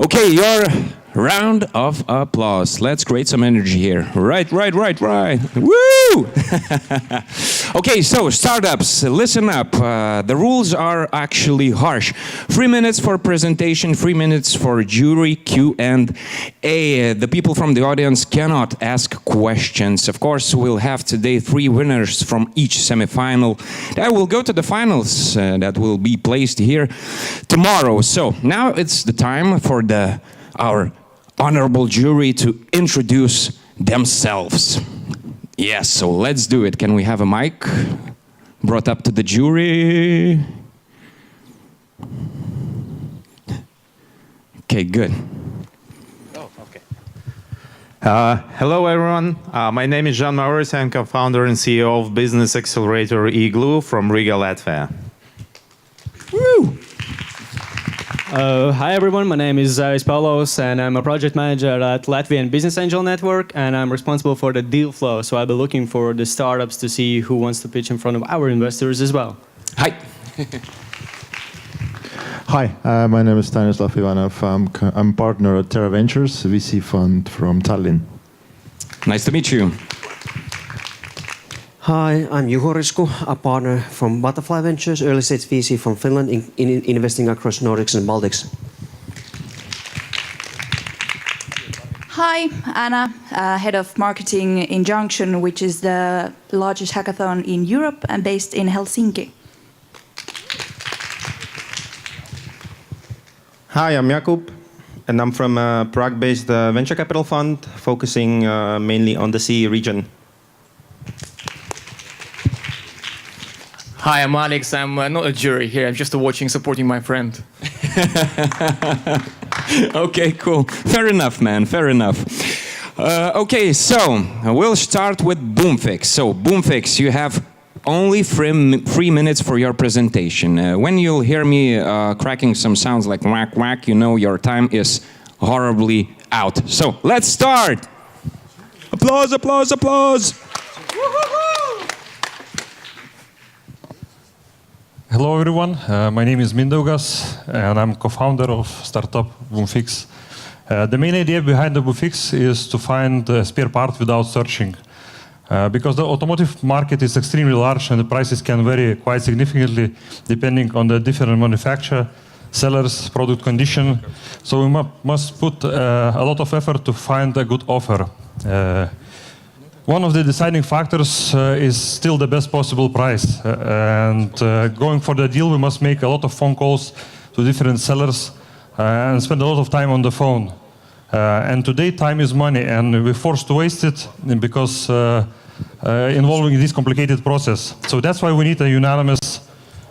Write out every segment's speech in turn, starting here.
Okay, your round of applause. Let's create some energy here. Right. Woo! Okay, so startups, listen up. The rules are actually harsh. 3 minutes for presentation, 3 minutes for jury Q&A. The people from the audience cannot ask questions. Of course, we'll have today 3 winners from each semifinal that will go to the finals that will be placed here tomorrow. So now it's the time for our honorable jury to introduce themselves. Yes, so let's do it. Can we have a mic brought up to the jury? Okay, good. Oh, okay. Hello, everyone. My name is Jean Maurice. I'm co-founder and CEO of business accelerator Igloo from Riga, Latvia. Woo! Hi everyone, my name is Paulos and I'm a project manager at Latvian Business Angel Network and I'm responsible for the deal flow. So I'll be looking for the startups to see who wants to pitch in front of our investors as well. Hi. Hi, my name is Stanislav Ivanov. I'm partner at Terra Ventures, a VC fund from Tallinn. Nice to meet you. Hi, I'm Juho Risku, a partner from Butterfly Ventures, early stage VC from Finland, investing across Nordics and Baltics. Hi, Anna, head of marketing in Junction, which is the largest hackathon in Europe and based in Helsinki. Hi, I'm Jakub, and I'm from a Prague-based venture capital fund, focusing mainly on the CE region. Hi, I'm Alex. I'm not a jury here. I'm just watching, supporting my friend. Okay, cool. Fair enough, man. Fair enough. Okay, so we'll start with Bumfix. So, Bumfix, you have only 3 minutes for your presentation. When you'll hear me cracking some sounds like whack, whack, you know your time is horribly out. So, let's start. Applause, applause, applause. Hello everyone, my name is Mindaugas and I'm co-founder of startup Bumfix. The main idea behind the Bumfix is to find a spare part without searching. Because the automotive market is extremely large and the prices can vary quite significantly depending on the different manufacturer, sellers, product condition. So we must put a lot of effort to find a good offer. One of the deciding factors is still the best possible price. Going for the deal, we must make a lot of phone calls to different sellers and spend a lot of time on the phone. And today, time is money, and we're forced to waste it because involving this complicated process. So that's why we need a unanimous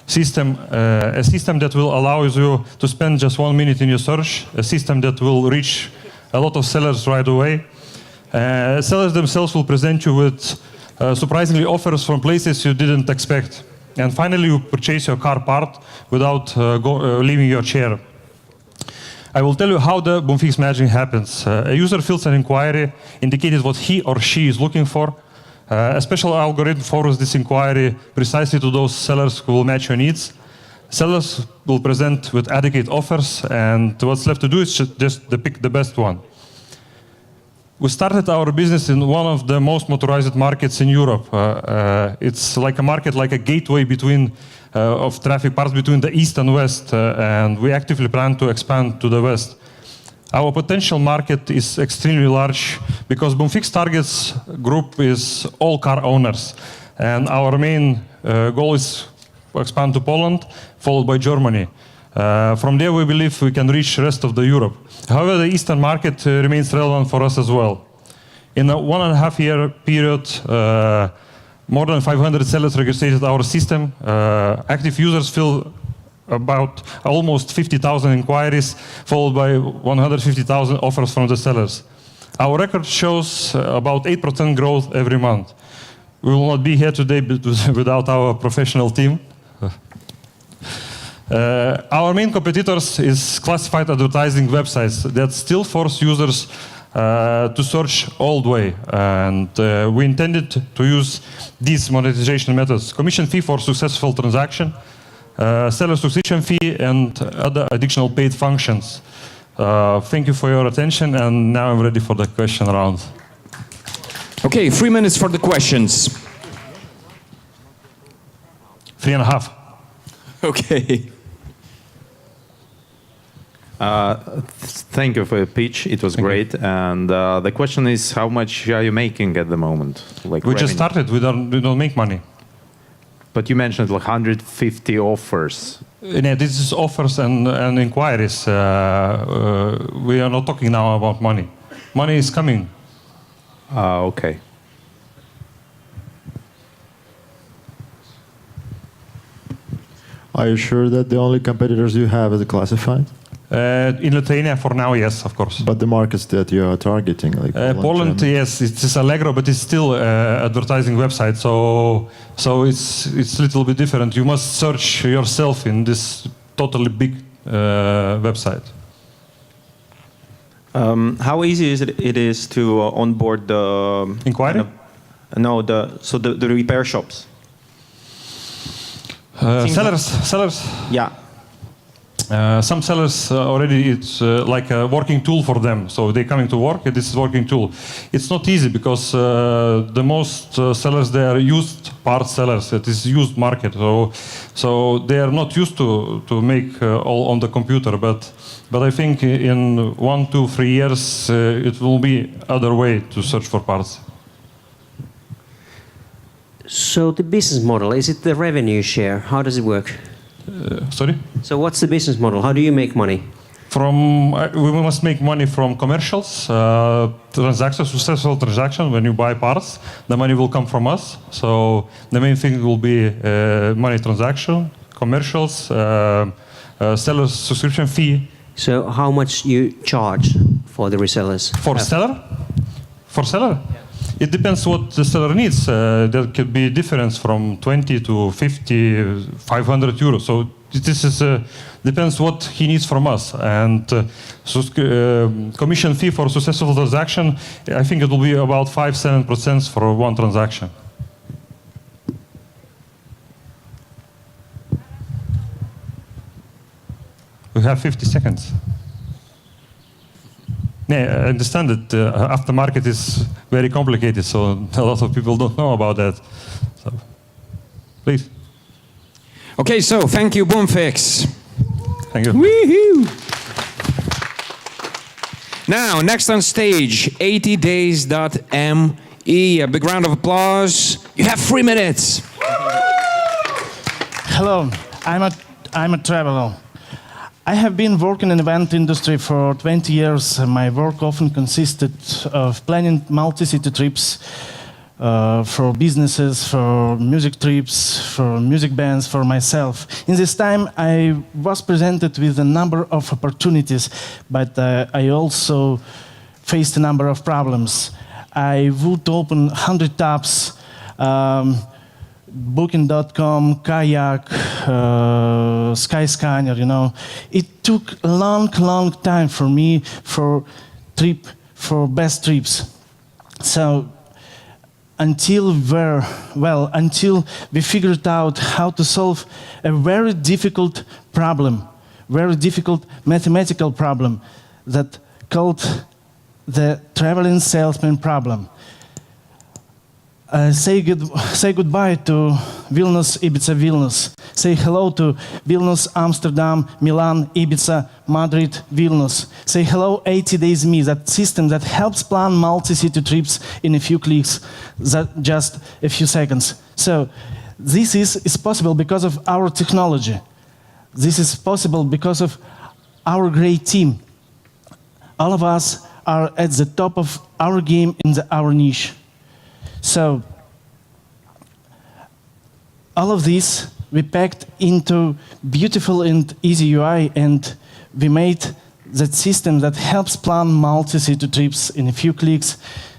system, a system that will allow you to spend just 1 minute in your search, a system that will reach a lot of sellers right away. Sellers themselves will present you with surprisingly offers from places you didn't expect. And finally, you purchase your car part without leaving your chair. I will tell you how the Bumfix magic happens. A user fills an inquiry, indicated what he or she is looking for. A special algorithm forwards this inquiry precisely to those sellers who will match your needs. Sellers will present with adequate offers, and what's left to do is just pick the best one. We started our business in one of the most motorized markets in Europe. It's like a market, like a gateway between of traffic parts between the east and west, and we actively plan to expand to the west. Our potential market is extremely large because Bumfix targets group is all car owners, and our main goal is to expand to Poland, followed by Germany. From there, we believe we can reach the rest of the Europe. However, the Eastern market remains relevant for us as well. In a 1.5 year period, more than 500 sellers registered our system. Active users fill about almost 50,000 inquiries, followed by 150,000 offers from the sellers. Our record shows about 8% growth every month. We will not be here today without our professional team. Our main competitors is classified advertising websites that still force users to search old way, and we intended to use these monetization methods: commission fee for successful transaction, seller subscription fee, and other additional paid functions. Thank you for your attention, and now I'm ready for the question round. Okay, 3 minutes for the questions. 3.5. Okay. Thank you for your pitch. It was great. And the question is, how much are you making at the moment? Like We just revenue? started. We don't make money. But you mentioned like 150 offers. Yeah, this is offers and inquiries. We are not talking now about money. Money is coming. Okay. Are you sure that the only competitors you have is classified? In Lithuania, for now, yes, of course. But the markets that you are targeting, like Poland, Germany? yes, it's Allegro, but it's still advertising website, so it's a little bit different. You must search yourself in this totally big website. How easy is it is to onboard the Inquiry? the repair shops? Sellers. Yeah. Some sellers already, it's like a working tool for them. So they're coming to work, and this is working tool. It's not easy because the most sellers, they are used part sellers. It is used market. So they are not used to make all on the computer. But I think in 1, 2, 3 years, it will be other way to search for parts. So the business model, is it the revenue share? How does it work? Sorry? So what's the business model? How do you make money? We must make money from commercials, transactions, successful transaction. When you buy parts, the money will come from us. So the main thing will be money transaction, commercials, seller's subscription fee. So how much you charge for the resellers? For seller? For seller? It depends what the seller needs. There could be difference from 20 to 50, 500 euros. So this is depends what he needs from us. And commission fee for successful transaction, I think it will be about 5-7% for one transaction. We have 50 seconds. Yeah, I understand that aftermarket is very complicated, so a lot of people don't know about that. So, please. Okay, so thank you, Bumfix. Thank you. Woohoo! Now, next on stage, 80daze.me. A big round of applause. You have 3 minutes. Hello, I'm a traveler. I have been working in the event industry for 20 years. My work often consisted of planning multi-city trips for businesses, for music trips, for music bands, for myself. In this time, I was presented with a number of opportunities, but I also faced a number of problems. I would open 100 tabs, Booking.com, Kayak, Skyscanner, you know. It took a long time for me for best trips. So until we figured out how to solve a very difficult problem, very difficult mathematical problem that called the traveling salesman problem. Say goodbye to Vilnius, Ibiza, Vilnius. Say hello to Vilnius, Amsterdam, Milan, Ibiza, Madrid, Vilnius. Say hello 80daze Me, that system that helps plan multi-city trips in a few clicks, just a few seconds. So this is possible because of our technology. This is possible because of our great team. All of us are at the top of our game in our niche. So, all of this we packed into beautiful and easy UI, and we made that system that helps plan multi-city trips in a few clicks,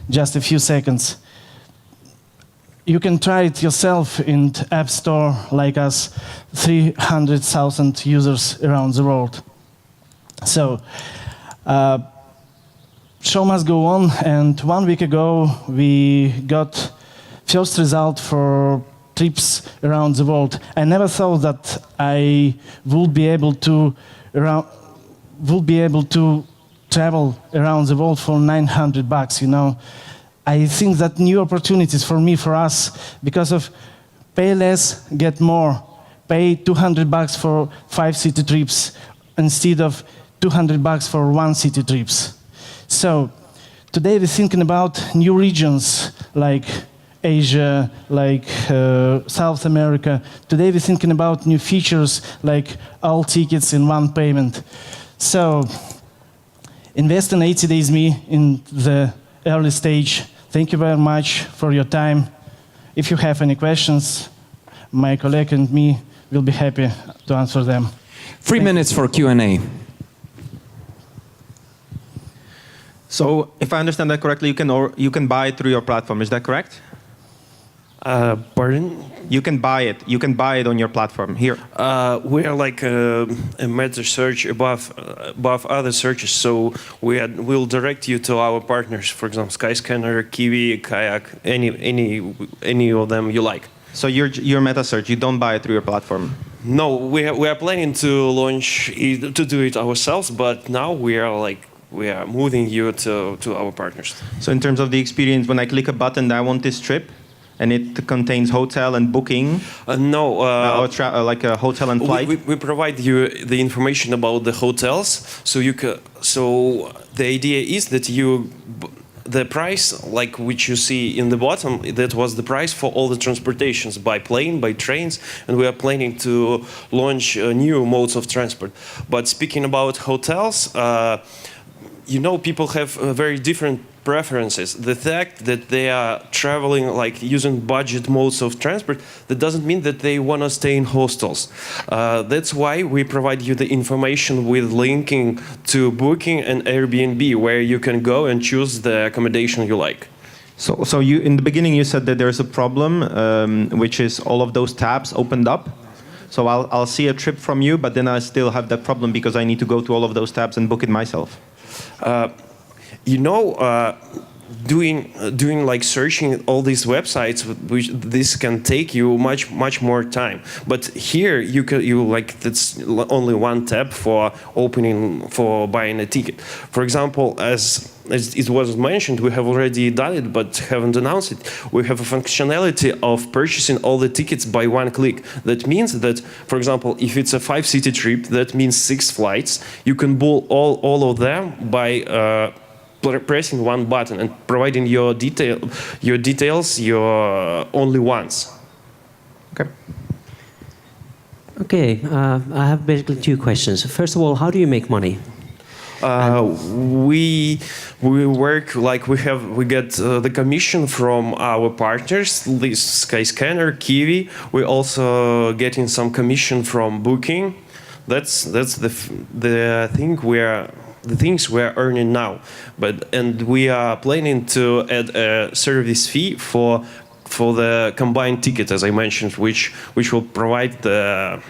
just a few seconds. You can try it yourself in the App Store, like us, 300,000 users around the world. So, show must go on, and 1 week ago we got first result for trips around the world. I never thought that I would be able to travel around the world for $900, you know. I think that new opportunities for me, for us, because of pay less, get more. Pay $200 for 5 city trips instead of $200 for 1 city trips. So today we're thinking about new regions like Asia, like South America. Today we're thinking about new features like all tickets in one payment. So invest in 80Daze Me in the early stage. Thank you very much for your time. If you have any questions, my colleague and me will be happy to answer them. 3 minutes for Q&A. So, if I understand that correctly, you can buy it through your platform. Is that correct? Pardon? You can buy it. You can buy it on your platform here. We are like a meta search above other searches, so we'll direct you to our partners. For example, Skyscanner, Kiwi, Kayak, any of them you like. So your meta search, you don't buy it through your platform. No, we are planning to launch to do it ourselves, but now we are moving you to our partners. So in terms of the experience, when I click a button, I want this trip, and it contains hotel and booking. No, like a hotel and flight. We provide you the information about the hotels, so you can. So the idea is that the price, like which you see in the bottom, that was the price for all the transportations by plane, by trains, and we are planning to launch new modes of transport. But speaking about hotels, you know, people have very different preferences. The fact that they are traveling, like using budget modes of transport, that doesn't mean that they want to stay in hostels. That's why we provide you the information with linking to Booking and Airbnb, where you can go and choose the accommodation you like. So you in the beginning you said that there's a problem, which is all of those tabs opened up. So I'll see a trip from you, but then I still have that problem because I need to go to all of those tabs and book it myself. You know, doing like searching all these websites, which this can take you much more time. But here you like that's only one tab for buying a ticket. For example, as it was mentioned, we have already done it, but haven't announced it. We have a functionality of purchasing all the tickets by one click. That means that, for example, if it's a 5-city trip, that means 6 flights. You can book all of them by pressing one button and providing your details only once. Okay. Okay, I have basically 2 questions. First of all, how do you make money? We work like we get the commission from our partners, Skyscanner, Kiwi. We also getting some commission from Booking. That's the things we're earning now. And we are planning to add a service fee for the combined ticket, as I mentioned, which will provide the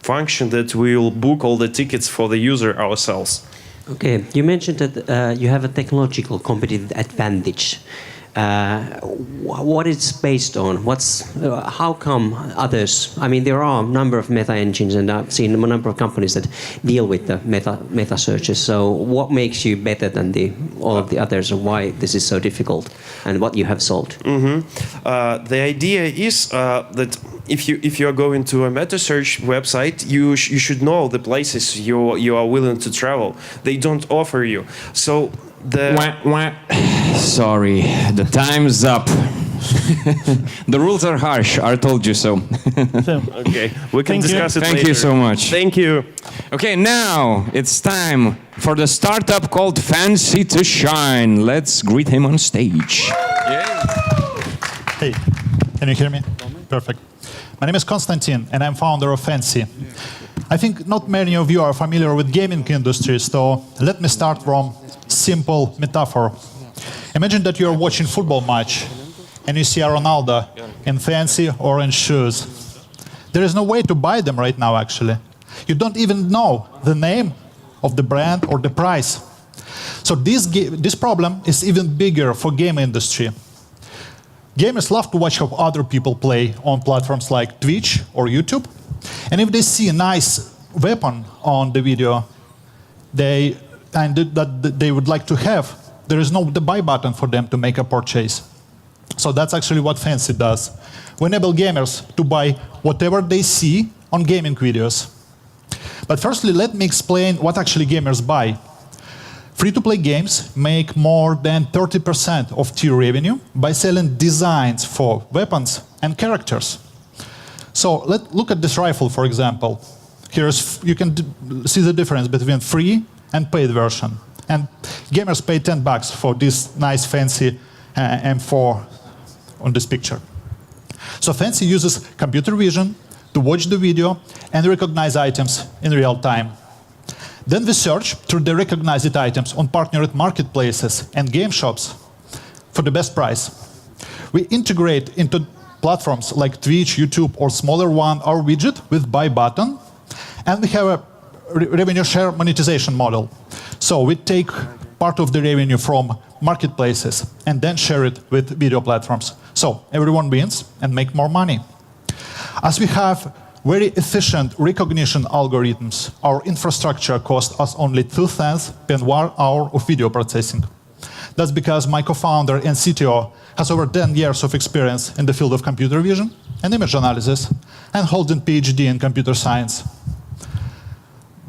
function that we will book all the tickets for the user ourselves. Okay, you mentioned that you have a technological competitive advantage. What it's based on? How come others? I mean, there are a number of meta engines, and I've seen a number of companies that deal with the meta searches. So, what makes you better than all of the others, and why this is so difficult, and what you have solved? The idea is that if you are going to a meta search website, you should know the places you are willing to travel. They don't offer you. So Sorry, the time's up. The rules are harsh. I told you so. Okay, we can discuss it later. Thank you so much. Thank you. Okay, now it's time for the startup called Fansy to shine. Let's greet him on stage. Hey, can you hear me? Perfect. My name is Konstantin, and I'm founder of Fansy. I think not many of you are familiar with gaming industry, so let me start from simple metaphor. Imagine that you're watching football match and you see a Ronaldo in fancy orange shoes. There is no way to buy them right now, actually. You don't even know the name of the brand or the price. So this problem is even bigger for game industry. Gamers love to watch how other people play on platforms like Twitch or YouTube. And if they see a nice weapon on the video, they and that they would like to have, there is no the buy button for them to make a purchase. So that's actually what Fansy does. We enable gamers to buy whatever they see on gaming videos. But firstly, let me explain what actually gamers buy. Free-to-play games make more than 30% of tier revenue by selling designs for weapons and characters. So let's look at this rifle, for example. You can see the difference between free and paid version. And gamers pay $10 for this nice fancy M4 on this picture. So Fansy uses computer vision to watch the video and recognize items in real time. Then we search through the recognized items on partnered marketplaces and game shops for the best price. We integrate into platforms like Twitch, YouTube, or smaller one our widget with buy button, and we have a revenue share monetization model. So we take part of the revenue from marketplaces and then share it with video platforms. So everyone wins and make more money. As we have very efficient recognition algorithms, our infrastructure costs us only 2 cents per 1 hour of video processing. That's because my co-founder and CTO has over 10 years of experience in the field of computer vision and image analysis and holds a PhD in computer science.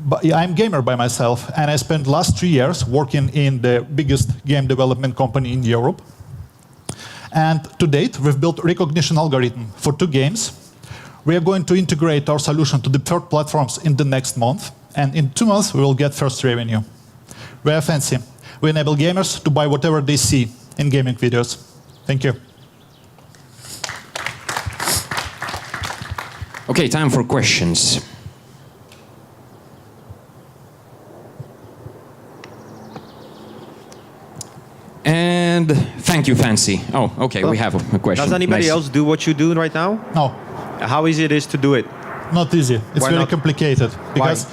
But I'm a gamer by myself, and I spent the last 3 years working in the biggest game development company in Europe. And to date, we've built a recognition algorithm for 2 games. We are going to integrate our solution to the third platforms in the next month, and in 2 months, we will get first revenue. We are Fansy. We enable gamers to buy whatever they see in gaming videos. Thank you. Okay, time for questions. And thank you, Fansy. Oh, okay, we have a question. Does anybody Nice. else do what you do right now? No. How easy it is to do it? Not easy. It's Why very not? complicated because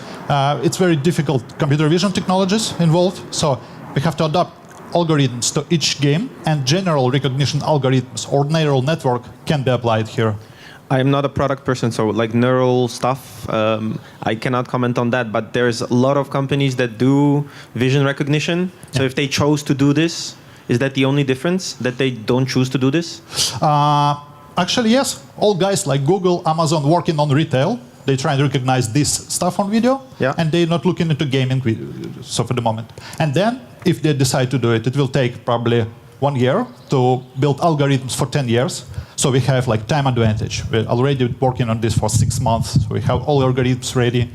it's very difficult computer vision technologies involved. So we have to adapt algorithms to each game, and general recognition algorithms or neural network can be applied here. I am not a product person, so like neural stuff, I cannot comment on that. But there's a lot of companies that do vision recognition. So if they chose to do this, is that the only difference, that they don't choose to do this? Actually, yes. All guys like Google, Amazon working on retail, they try and recognize this stuff on video, and they're not looking into gaming so for the moment. And then, if they decide to do it, it will take probably 1 year to build algorithms for 10 years. So we have like time advantage. We're already working on this for 6 months. So we have all algorithms ready.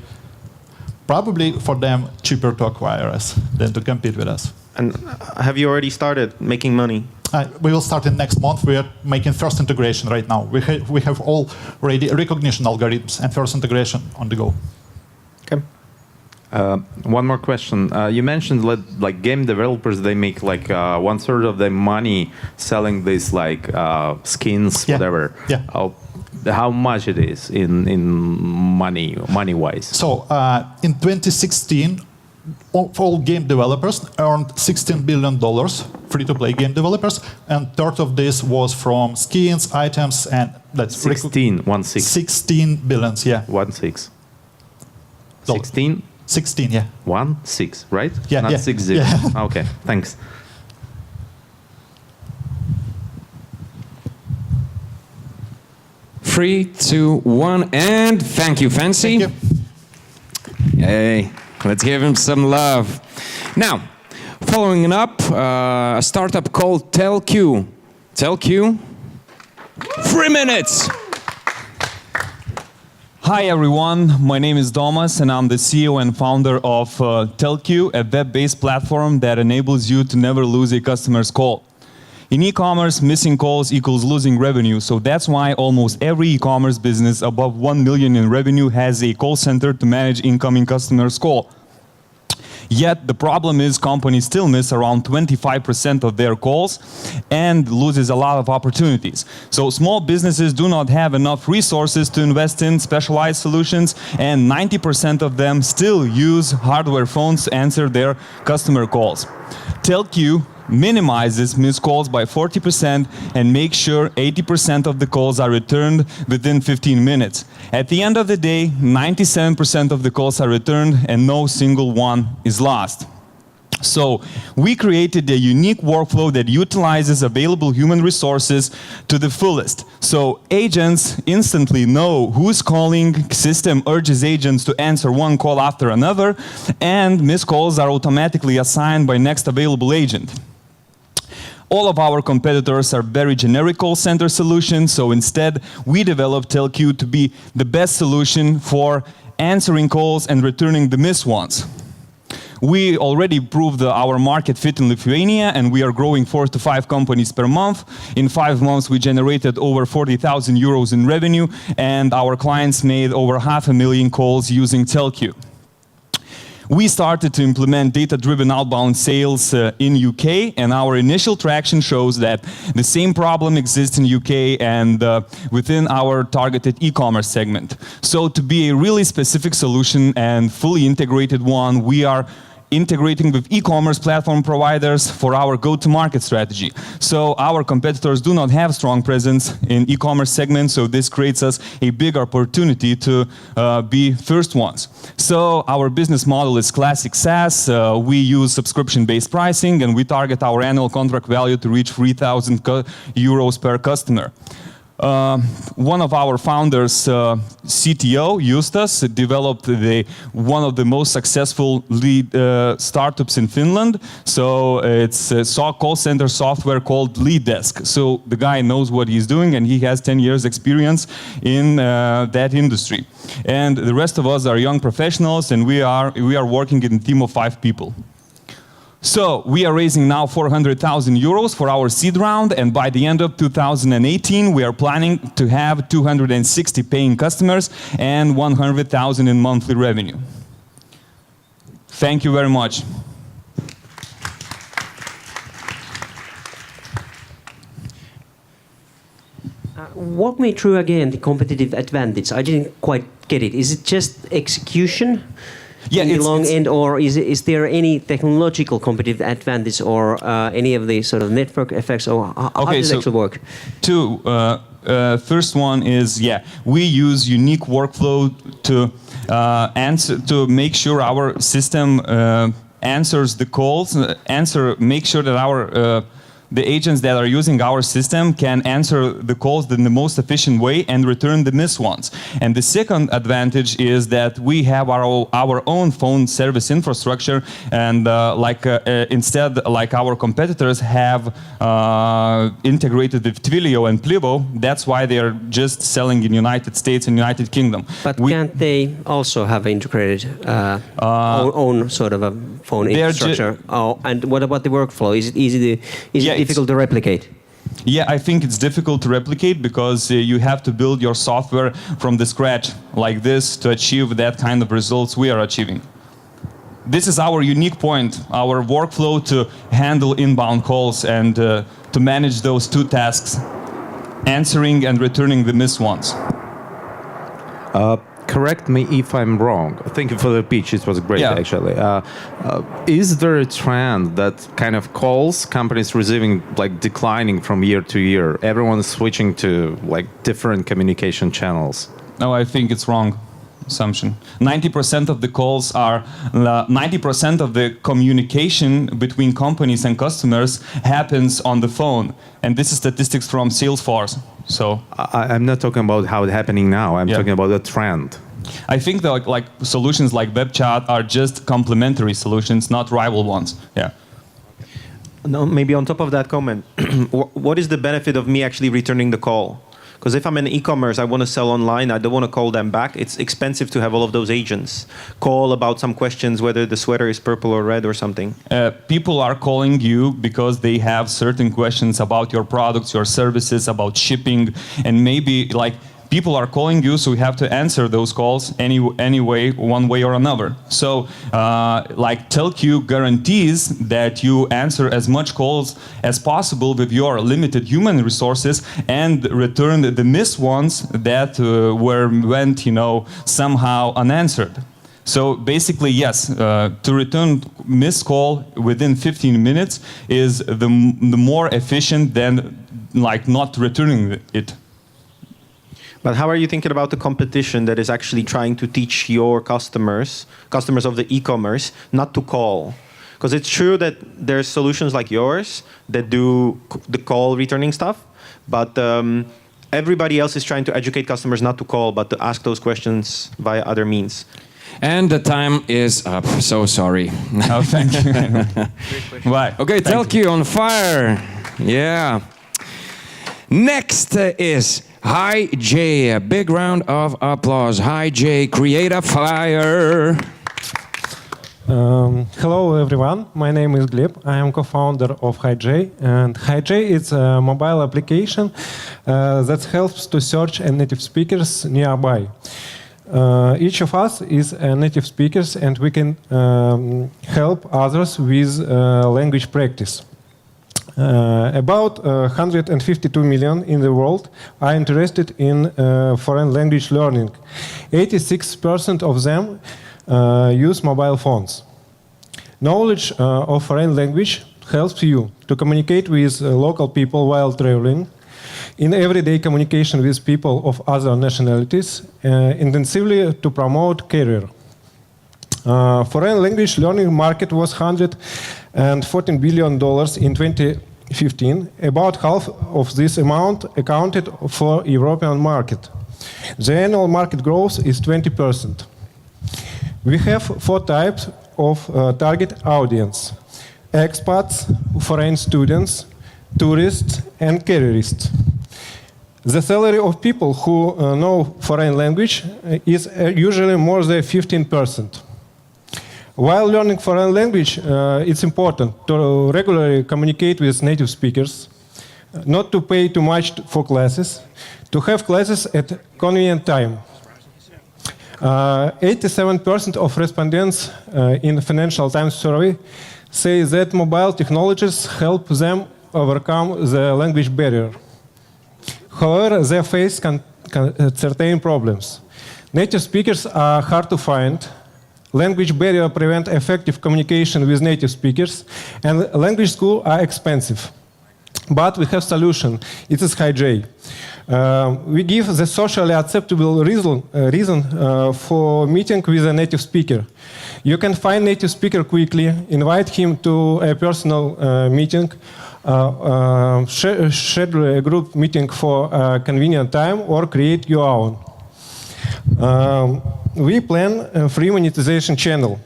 Probably for them cheaper to acquire us than to compete with us. And have you already started making money? We will start in next month. We are making first integration right now. We have already recognition algorithms and first integration on the go. Okay. One more question. You mentioned like game developers, they make like 1/3 of their money selling these like skins, whatever. Yeah. How much it is in money wise? So in 2016, all game developers earned $16 billion, free-to-play game developers, and third of this was from skins, items, and that's 16, 1/6. 16 billions, yeah. 1/6. 16? 16, yeah. 1/6, right? Yeah, Not yeah. 60. Yeah. Okay, thanks. Three, two, one, and thank you, Fansy. Thank you. Hey, let's give him some love. Now, following up, a startup called Tellq. Tellq, 3 minutes. Hi everyone, my name is Domas and I'm the CEO and founder of Tellq, a web-based platform that enables you to never lose a customer's call. In e-commerce, missing calls equals losing revenue, so that's why almost every e-commerce business above 1 million in revenue has a call center to manage incoming customers' call. Yet the problem is companies still miss around 25% of their calls and loses a lot of opportunities. So small businesses do not have enough resources to invest in specialized solutions, and 90% of them still use hardware phones to answer their customer calls. Tellq minimizes missed calls by 40% and makes sure 80% of the calls are returned within 15 minutes. At the end of the day, 97% of the calls are returned and no single one is lost. So we created a unique workflow that utilizes available human resources to the fullest. So agents instantly know who's calling, system urges agents to answer one call after another, and missed calls are automatically assigned by next available agent. All of our competitors are very generic call center solutions, so instead we developed Tellq to be the best solution for answering calls and returning the missed ones. We already proved our market fit in Lithuania, and we are growing 4 to 5 companies per month. In 5 months, we generated over 40,000 euros in revenue, and our clients made over 500,000 calls using Tellq. We started to implement data-driven outbound sales in UK, and our initial traction shows that the same problem exists in UK and within our targeted e-commerce segment. So to be a really specific solution and fully integrated one, we are integrating with e-commerce platform providers for our go-to-market strategy. So our competitors do not have strong presence in e-commerce segments, so this creates us a big opportunity to be first ones. So our business model is classic SaaS. We use subscription-based pricing, and we target our annual contract value to reach 3,000 euros per customer. One of our founders, CTO, Justas, developed one of the most successful lead startups in Finland. So it's a call center software called Lead Desk. So the guy knows what he's doing, and he has 10 years experience in that industry. And the rest of us are young professionals, and we are working in a team of 5 people. So we are raising now 400,000 euros for our seed round, and by the end of 2018, we are planning to have 260 paying customers and 100,000 in monthly revenue. Thank you very much. Walk me through again the competitive advantage. I didn't quite get it. Is it just execution? Yeah, in the long end, or is there any technological competitive advantage, or any of the sort of network effects, or how does it actually work? First one is, we use unique workflow to make sure our system answers the calls, make sure that the agents that are using our system can answer the calls in the most efficient way and return the missed ones. And the second advantage is that we have our own phone service infrastructure, and instead, like our competitors have integrated with Twilio and Plivo, that's why they are just selling in United States and United Kingdom. But can't they also have integrated own sort of a phone infrastructure? And what about the workflow? Is it difficult to replicate? Yeah, I think it's difficult to replicate because you have to build your software from the scratch like this to achieve that kind of results we are achieving. This is our unique point, our workflow to handle inbound calls and to manage those 2 tasks, answering and returning the missed ones. Correct me if I'm wrong. Thank you for the pitch. It was great, actually. Is there a trend that kind of calls companies receiving declining from year to year? Everyone's switching to different communication channels. No, I think it's wrong assumption. 90% of the calls are 90% of the communication between companies and customers happens on the phone, and this is statistics from Salesforce. So I'm not talking about how it's happening now. I'm talking about the trend. I think that solutions like web chat are just complementary solutions, not rival ones. Yeah. No, maybe on top of that comment, what is the benefit of me actually returning the call? Because if I'm in e-commerce, I want to sell online, I don't want to call them back. It's expensive to have all of those agents call about some questions, whether the sweater is purple or red or something. People are calling you because they have certain questions about your products, your services, about shipping, and maybe people are calling you, so you have to answer those calls anyway, one way or another. So, Tellq guarantees that you answer as much calls as possible with your limited human resources and return the missed ones that went, somehow unanswered. So basically, yes, to return missed call within 15 minutes is the more efficient than not returning it. But how are you thinking about the competition that is actually trying to teach your customers of the e-commerce, not to call? Because it's true that there's solutions like yours that do the call returning stuff, but everybody else is trying to educate customers not to call, but to ask those questions via other means. And the time is up. So sorry. Oh, thank you. Bye. Okay, Tellq on fire. Yeah. Next is Hi Jay. A big round of applause. Hi Jay, create a fire. Hello everyone, my name is Gleb. I am co-founder of HiJ, and HiJ is a mobile application that helps to search native speakers nearby. Each of us is a native speaker, and we can help others with language practice. About 152 million in the world are interested in foreign language learning. 86% of them use mobile phones. Knowledge of foreign language helps you to communicate with local people while traveling, in everyday communication with people of other nationalities, intensively to promote career. Foreign language learning market was $114 billion in 2015. About half of this amount accounted for European market. The annual market growth is 20%. We have 4 types of target audience: expats, foreign students, tourists, and careerists. The salary of people who know foreign language is usually more than 15%. While learning foreign language, it's important to regularly communicate with native speakers, not to pay too much for classes, to have classes at convenient time. 87% of respondents in the Financial Times survey say that mobile technologies help them overcome the language barrier. However, they face certain problems. Native speakers are hard to find. Language barrier prevent effective communication with native speakers, and language schools are expensive. But we have solution. It is HiJ. We give the socially acceptable reason for meeting with a native speaker. You can find native speaker quickly, invite him to a personal meeting, schedule a group meeting for a convenient time, or create your own. We plan a free monetization channel,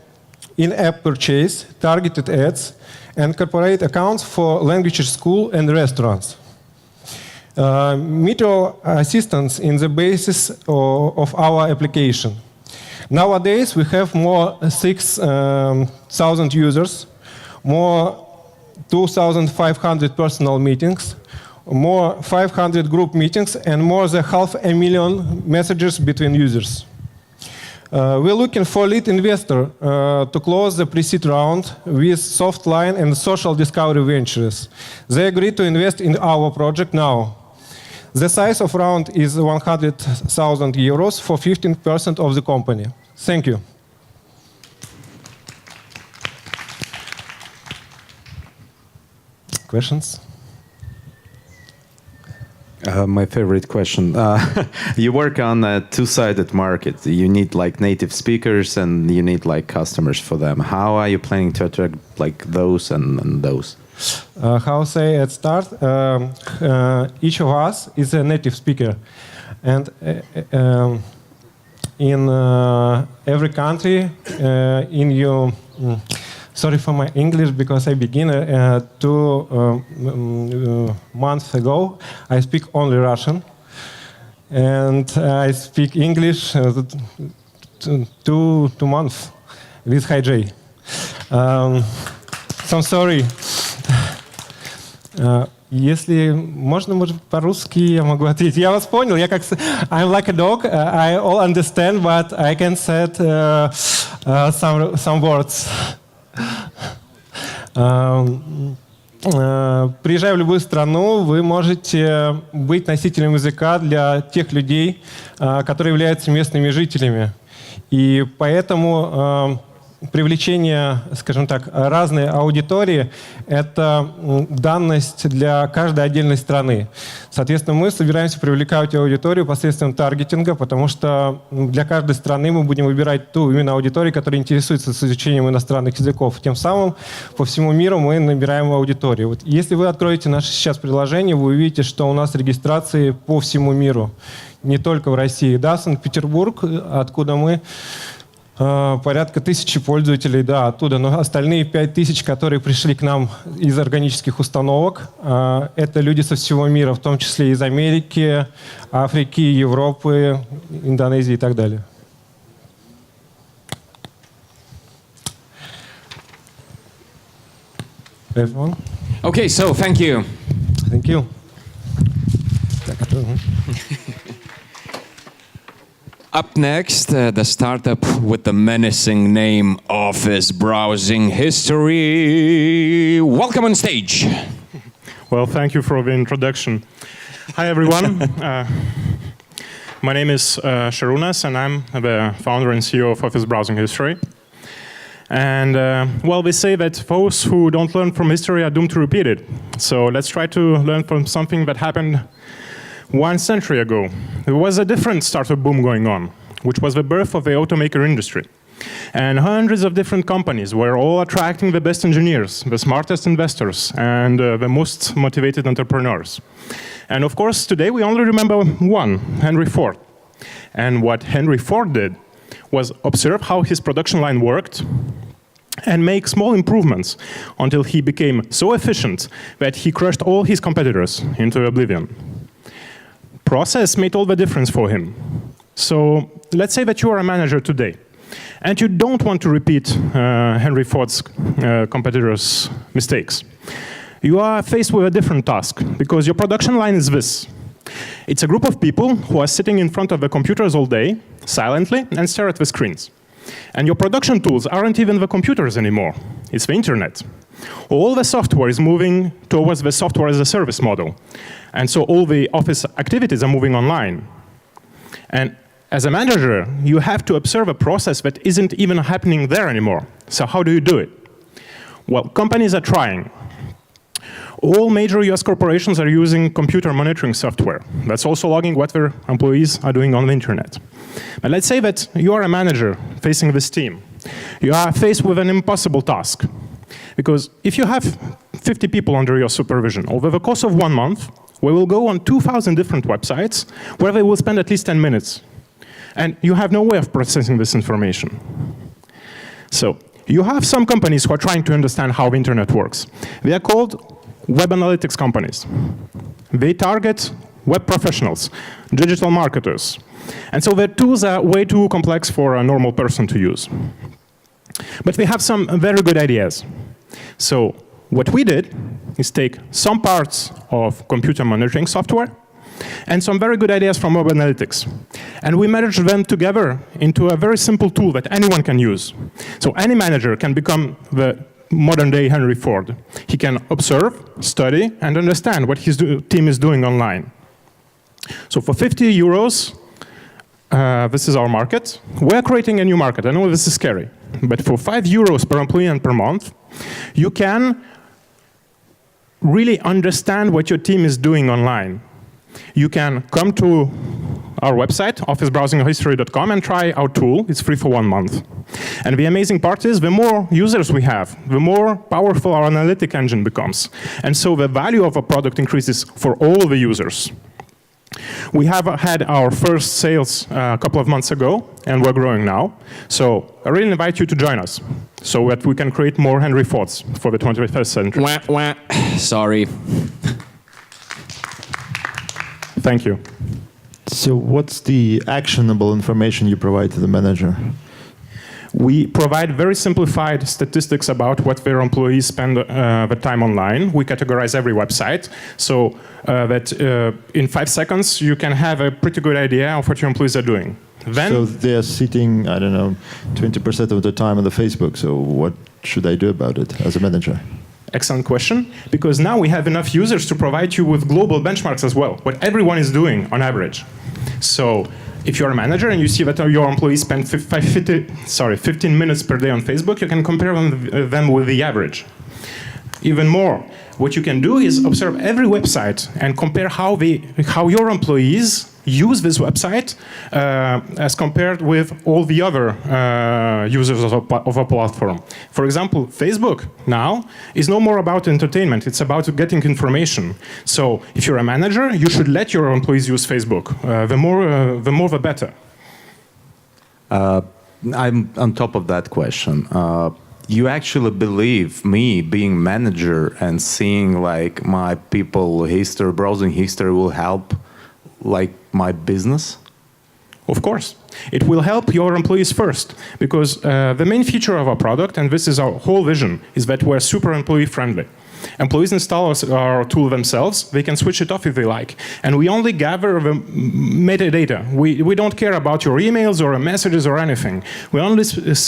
in-app purchase, targeted ads, and corporate accounts for language school and restaurants. Mutual assistance in the basis of our application. Nowadays, we have more 6,000 users, more 2,500 personal meetings, more 500 group meetings, and more than 500,000 messages between users. We're looking for lead investor to close the pre-seed round with Softline and Social Discovery Ventures. They agreed to invest in our project now. The size of round is 100,000 euros for 15% of the company. Thank you. Questions? My favorite question. You work on a two-sided market. You need like native speakers and you need like customers for them. How are you planning to attract like those and those? How say at start? Each of us is a native speaker, and in every country, in your sorry for my English because I began 2 months ago. I speak only Russian, and I speak English 2 months with HiJ. So I'm sorry. Если можно, может, по-русски я могу ответить. Я вас понял. Я как I'm like a dog. I all understand, but I can say some words. Приезжая в любую страну, вы можете быть носителем языка для тех людей, которые являются местными жителями. И поэтому привлечение, скажем так, разной аудитории – это данность для каждой отдельной страны. Соответственно, мы собираемся привлекать аудиторию посредством таргетинга, потому что для каждой страны мы будем выбирать ту именно аудиторию, которая интересуется с изучением иностранных языков. Тем самым по всему миру мы набираем аудиторию. Вот если вы откроете наше сейчас приложение, вы увидите, что у нас регистрации по всему миру, не только в России. Да, Санкт-Петербург, откуда мы порядка 1000 пользователей, да, оттуда. Но остальные 5000, которые пришли к нам из органических установок, это люди со всего мира, в том числе из Америки, Африки, Европы, Индонезии и так далее. Everyone? Okay, so thank you. Thank you. Up next, the startup with the menacing name Office Browsing History. Welcome on stage. Well, thank you for the introduction. Hi, everyone. My name is Sharunas, and I'm the founder and CEO of Office Browsing History. And, well, we say that those who don't learn from history are doomed to repeat it. So let's try to learn from something that happened 1 century ago. There was a different startup boom going on, which was the birth of the automaker industry. And hundreds of different companies were all attracting the best engineers, the smartest investors, and the most motivated entrepreneurs. And of course, today we only remember one, Henry Ford. And what Henry Ford did was observe how his production line worked and make small improvements until he became so efficient that he crushed all his competitors into oblivion. Process made all the difference for him. So let's say that you are a manager today, and you don't want to repeat Henry Ford's competitors' mistakes. You are faced with a different task, because your production line is this. It's a group of people who are sitting in front of the computers all day, silently, and stare at the screens. And your production tools aren't even the computers anymore. It's the internet. All the software is moving towards the software as a service model. And so all the office activities are moving online. And as a manager, you have to observe a process that isn't even happening there anymore. So how do you do it? Well, companies are trying. All major US corporations are using computer monitoring software that's also logging what their employees are doing on the internet. But let's say that you are a manager facing this team. You are faced with an impossible task. Because if you have 50 people under your supervision, over the course of 1 month, we will go on 2,000 different websites where they will spend at least 10 minutes. And you have no way of processing this information. So you have some companies who are trying to understand how the internet works. They are called web analytics companies. They target web professionals, digital marketers. And so their tools are way too complex for a normal person to use. But we have some very good ideas. So what we did is take some parts of computer monitoring software and some very good ideas from web analytics. And we merged them together into a very simple tool that anyone can use. So any manager can become the modern-day Henry Ford. He can observe, study, and understand what his team is doing online. So for 50 euros, this is our market. We're creating a new market. I know this is scary. But for 5 euros per employee and per month, you can really understand what your team is doing online. You can come to our website, officebrowsinghistory.com, and try our tool. It's free for 1 month. And the amazing part is, the more users we have, the more powerful our analytic engine becomes. And so the value of a product increases for all the users. We have had our first sales a couple of months ago, and we're growing now. So I really invite you to join us so that we can create more Henry Fords for the 21st century. Wah, wah. Sorry. Thank you. So what's the actionable information you provide to the manager? We provide very simplified statistics about what their employees spend the time online. We categorize every website so that in 5 seconds you can have a pretty good idea of what your employees are doing. Then, so they're sitting, I don't know, 20% of the time on the Facebook. So what should I do about it as a manager? Excellent question, because now we have enough users to provide you with global benchmarks as well, what everyone is doing on average. So If you're a manager and you see that your employees spend 15 minutes per day on Facebook, you can compare them with the average. Even more, what you can do is observe every website and compare how your employees use this website as compared with all the other users of a platform. For example, Facebook now is no more about entertainment, it's about getting information. So if you're a manager, you should let your employees use Facebook. The more the better. I'm on top of that question. You actually believe me being manager and seeing like my people history, browsing history will help like my business? Of course. It will help your employees first, because the main feature of our product, and this is our whole vision, is that we're super employee friendly. Employees install our tool themselves. They can switch it off if they like. And we only gather the metadata. We don't care about your emails or messages or anything. We only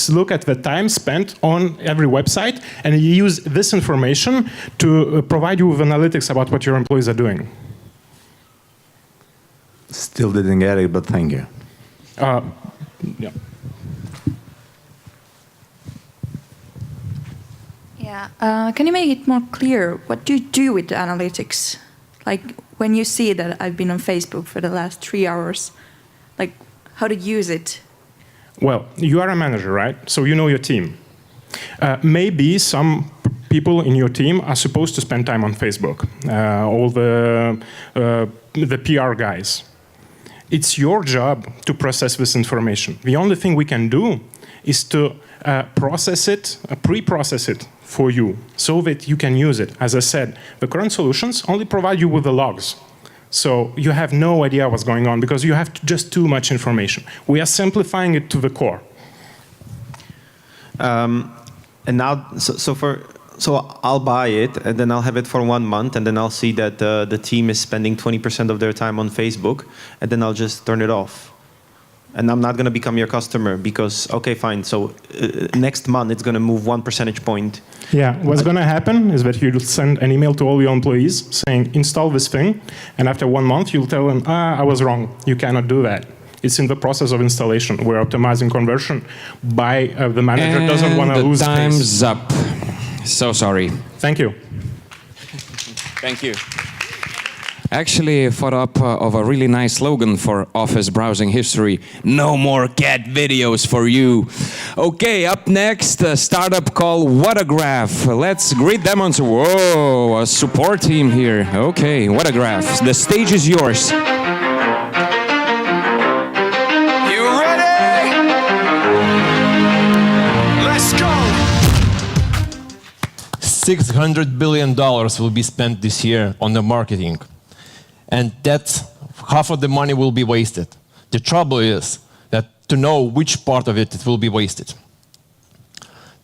look at the time spent on every website and use this information to provide you with analytics about what your employees are doing. Still didn't get it, but thank you. Yeah. Yeah. Can you make it more clear? What do you do with the analytics? Like when you see that I've been on Facebook for the last 3 hours, like how to use it? Well, you are a manager, right? So you know your team. Maybe some people in your team are supposed to spend time on Facebook. All the PR guys. It's your job to process this information. The only thing we can do is to process it, pre-process it for you so that you can use it. As I said, the current solutions only provide you with the logs. So you have no idea what's going on because you have just too much information. We are simplifying it to the core. And now, so I'll buy it, and then I'll have it for 1 month, and then I'll see that the team is spending 20% of their time on Facebook, and then I'll just turn it off. And I'm not going to become your customer because, okay, fine, so next month it's going to move 1 percentage point. Yeah, what's going to happen is that you'll send an email to all your employees saying, install this thing, and after 1 month you'll tell them, I was wrong, you cannot do that. It's in the process of installation. We're optimizing conversion by the manager and doesn't want to lose space. Time's up. So sorry. Thank you. Thank you. Actually, thought up of a really nice slogan for Office browsing history. No more cat videos for you. Okay, up next, a startup called Watergraph. Let's greet them on. Whoa, a support team here. Okay, Watergraph, the stage is yours. 600 billion will be spent this year on the marketing. And that's half of the money will be wasted. The trouble is that to know which part of it will be wasted.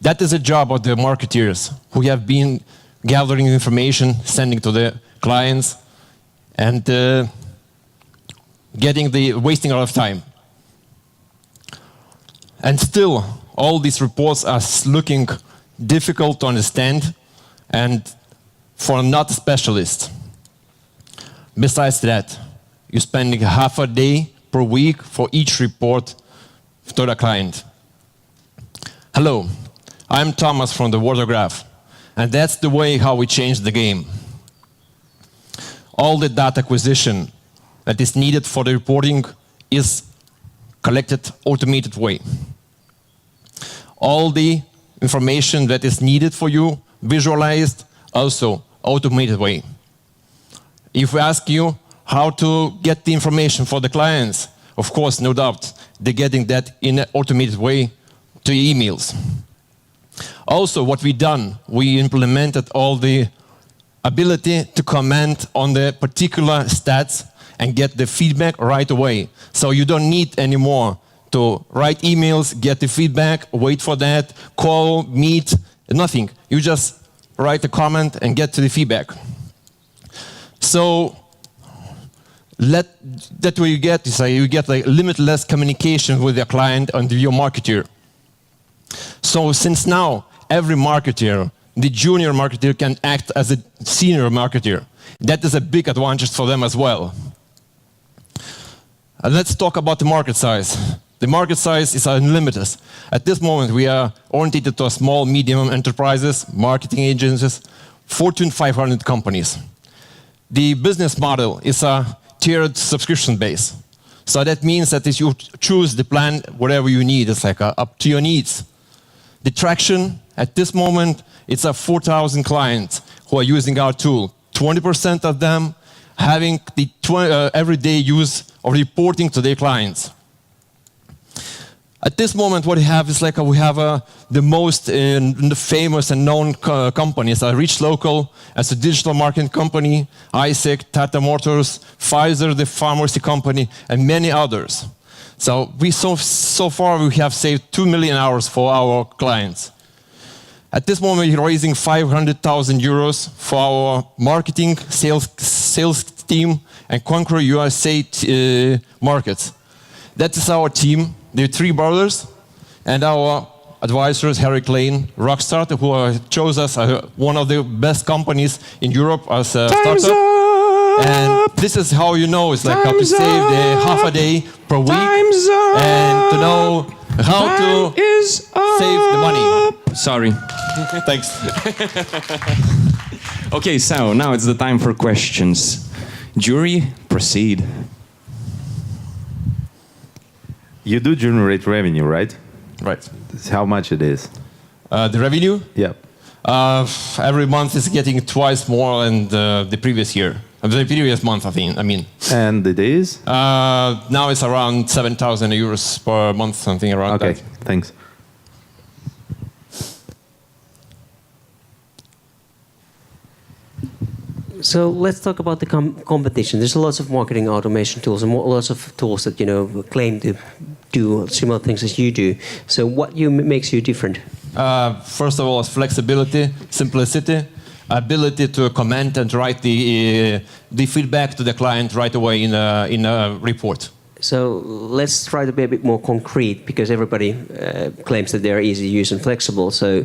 That is a job of the marketeers who have been gathering information, sending to the clients, and wasting a lot of time. And still, all these reports are looking difficult to understand and for not specialists. Besides that, you're spending half a day per week for each report to the client. Hello, I'm Thomas from the Watergraph, and that's the way how we change the game. All the data acquisition that is needed for the reporting is collected automated way. All the information that is needed for you visualized also automated way. If we ask you how to get the information for the clients, of course, no doubt, they're getting that in an automated way to emails. Also, what we done, we implemented all the ability to comment on the particular stats and get the feedback right away. So you don't need anymore to write emails, get the feedback, wait for that, call, meet, nothing. You just write a comment and get to the feedback. So that way you get like limitless communication with your client and your marketer. So since now every marketer, the junior marketer can act as a senior marketer. That is a big advantage for them as well. Let's talk about the market size. The market size is unlimited. At this moment, we are oriented to small, medium enterprises, marketing agencies, Fortune 500 companies. The business model is a tiered subscription base. So that means that if you choose the plan, whatever you need, it's like up to your needs. The traction at this moment, it's 4,000 clients who are using our tool. 20% of them having the everyday use of reporting to their clients. At this moment, what we have is like we have the most famous and known companies. Reach Local as a digital marketing company, ISEC, Tata Motors, Pfizer, the pharmacy company, and many others. So so far we have saved 2 million hours for our clients. At this moment, we're raising 500,000 euros for our marketing sales team and conquer USA markets. That is our team. The 3 brothers and our advisors, Harry Klein, Rockstar, who chose us one of the best companies in Europe as a startup. And this is how you know it's like how to save half a day per week and to know how to save the money. Sorry. Thanks. Okay, so now it's the time for questions. Jury, proceed. You do generate revenue, right? Right. How much it is? The revenue? Yeah. Every month is getting twice more than the previous year. The previous month, I mean. And it is? Now it's around 7,000 euros per month, something around that. Okay, thanks. So let's talk about the competition. There's lots of marketing automation tools and lots of tools that claim to do similar things as you do. So what makes you different? First of all, it's flexibility, simplicity, ability to comment and write the feedback to the client right away in a report. So let's try to be a bit more concrete because everybody claims that they're easy to use and flexible. So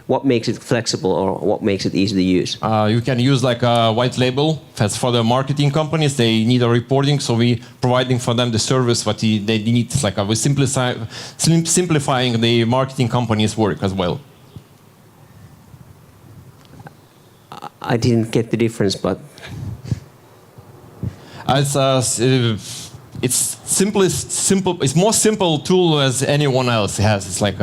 what makes it flexible or what makes it easy to use? You can use like a white label. As for the marketing companies, they need a reporting, so we providing for them the service what they need. It's like we simplifying the marketing companies' work as well. I didn't get the difference, but it's simple. It's more simple tool as anyone else has. It's like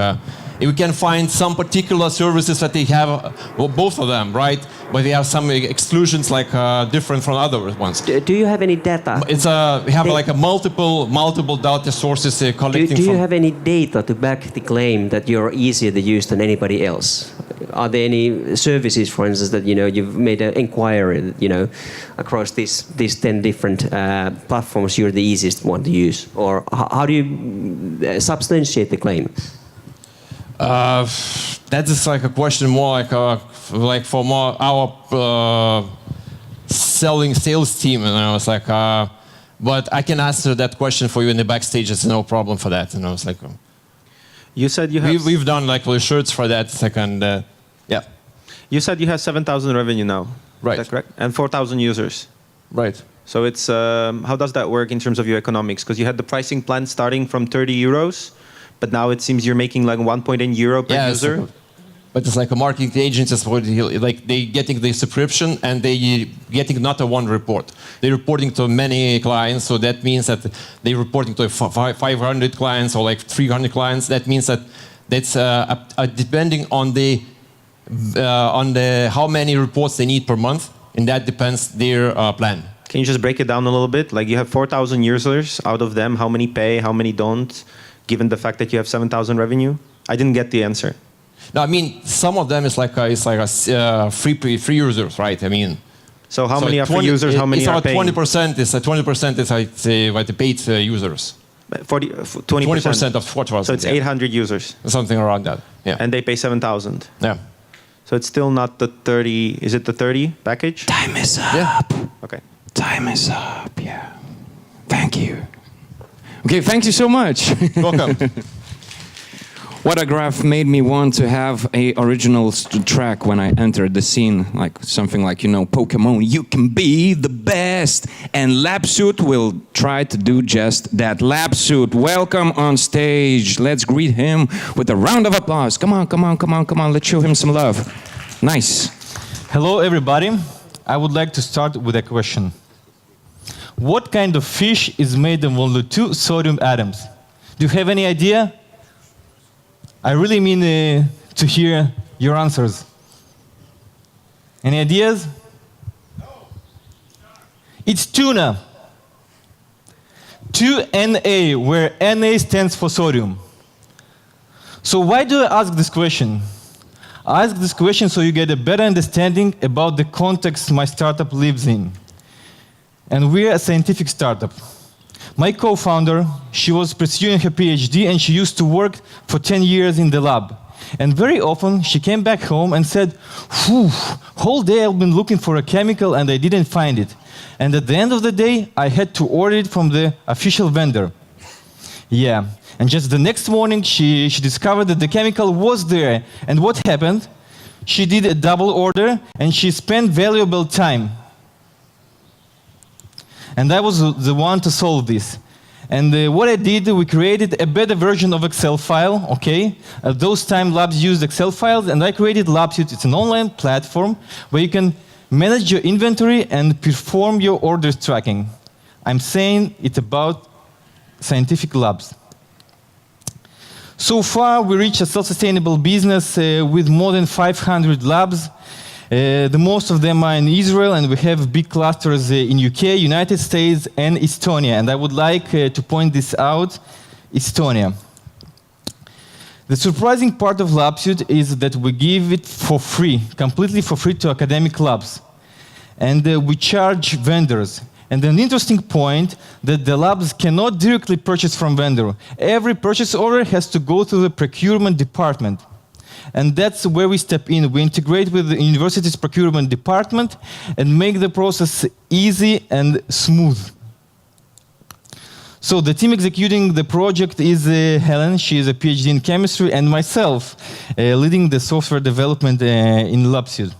we can find some particular services that they have, well, both of them, right? But they have some exclusions like different from other ones. Do you have any data? It's we have like a multiple data sources collecting. Do you have any data to back the claim that you're easier to use than anybody else? Are there any services, for instance, that you've made an inquiry, across these 10 different platforms, you're the easiest one to use, or how do you substantiate the claim? That is like a question more like for more our sales team, and it's like, but I can answer that question for you in the backstage. It's no problem for that, it's like. You said you have. We've done like shirts for that second. Yeah. You said you have 7,000 revenue now. Right. Is that correct? And 4,000 users. Right. So it's how does that work in terms of your economics? Because you had the pricing plan starting from 30 euros, but now it seems you're making like 1.8 euro per user. But it's like a marketing agent is like they getting the subscription and they getting not a one report. They're reporting to many clients, so that means that they're reporting to 500 clients or like 300 clients. That means that that's depending on the how many reports they need per month, and that depends their plan. Can you just break it down a little bit? Like you have 4,000 users. Out of them, how many pay? How many don't? Given the fact that you have 7,000 revenue, I didn't get the answer. No, I mean some of them is like free users, right? I mean. So how many are free users? How many are paying? 20% is 20% is like the paid users. 20% of 4,000. So it's 800 users. Something around that. Yeah. And they pay 7,000. Yeah. So it's still not the 30. Is it the 30 package? Time is up. Yeah. Okay. Time is up. Yeah. Thank you. Okay, thank you so much. Welcome. Watergraph made me want to have a original track when I entered the scene, like something like, you know, Pokemon, you can be the best. And LabSuit will try to do just that. LabSuit, welcome on stage. Let's greet him with a round of applause. Come on, come on, come on, come on. Let's show him some love. Nice. Hello, everybody. I would like to start with a question. What kind of fish is made of only 2 sodium atoms? Do you have any idea? I really mean to hear your answers. Any ideas? No. It's tuna. 2Na, where Na stands for sodium. So why do I ask this question? I ask this question so you get a better understanding about the context my startup lives in. And we're a scientific startup. My co-founder, she was pursuing her PhD and she used to work for 10 years in the lab. And very often she came back home and said, "Whew, whole day I've been looking for a chemical and I didn't find it. And at the end of the day, I had to order it from the official vendor." Yeah, and just the next morning she discovered that the chemical was there. And what happened? She did a double order and she spent valuable time. And I was the one to solve this. And what I did, we created a better version of Excel file, okay? At those time, labs used Excel files, and I created LabSuit. It's an online platform where you can manage your inventory and perform your orders tracking. I'm saying it's about scientific labs. So far, we reached a self-sustainable business with more than 500 labs. The most of them are in Israel, and we have big clusters in UK, United States, and Estonia. And I would like to point this out, Estonia. The surprising part of LabSuit is that we give it for free, completely for free to academic labs. And we charge vendors. And an interesting point that the labs cannot directly purchase from vendor. Every purchase order has to go through the procurement department. And that's where we step in. We integrate with the university's procurement department and make the process easy and smooth. So the team executing the project is Helen. She is a PhD in chemistry, and myself, leading the software development in LabSuit.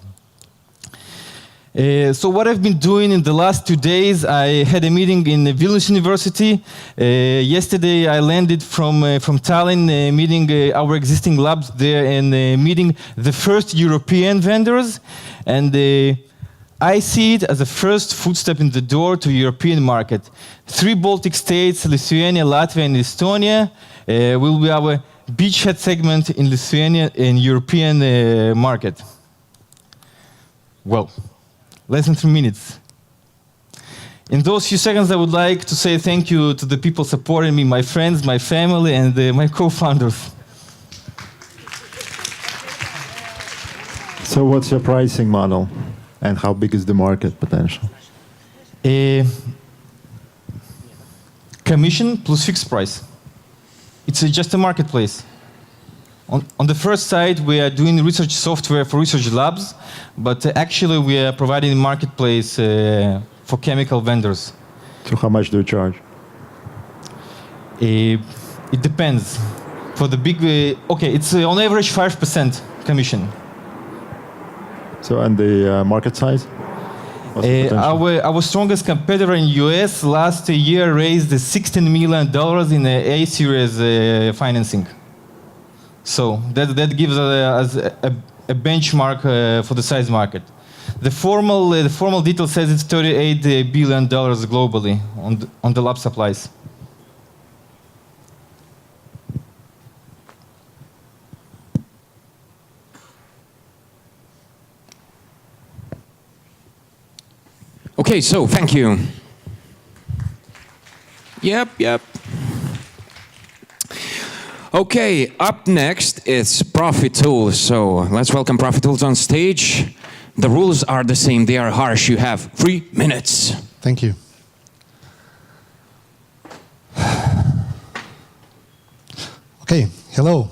So what I've been doing in the last 2 days, I had a meeting in Vilnius University. Yesterday I landed from Tallinn, meeting our existing labs there and meeting the first European vendors. And I see it as a first footstep in the door to European market. 3 Baltic states, Lithuania, Latvia, and Estonia, will be our beachhead segment in Lithuania and European market. Well. Less than 3 minutes. In those few seconds, I would like to say thank you to the people supporting me, my friends, my family, and my co-founders. So what's your pricing model? And how big is the market potential? Commission plus fixed price. It's just a marketplace. On the first side, we are doing research software for research labs, but actually we are providing a marketplace for chemical vendors. So how much do you charge? It depends. For the big, okay, it's on average 5% commission. So and the market size? Our strongest competitor in US last year raised $16 million in a A-series financing. So that gives us a benchmark for the size market. The formal detail says it's $38 billion globally on the lab supplies. Okay, so thank you. Yep. Okay, up next is ProfitTool. So let's welcome ProfitTools on stage. The rules are the same, they are harsh. You have 3 minutes. Thank you. Okay, hello.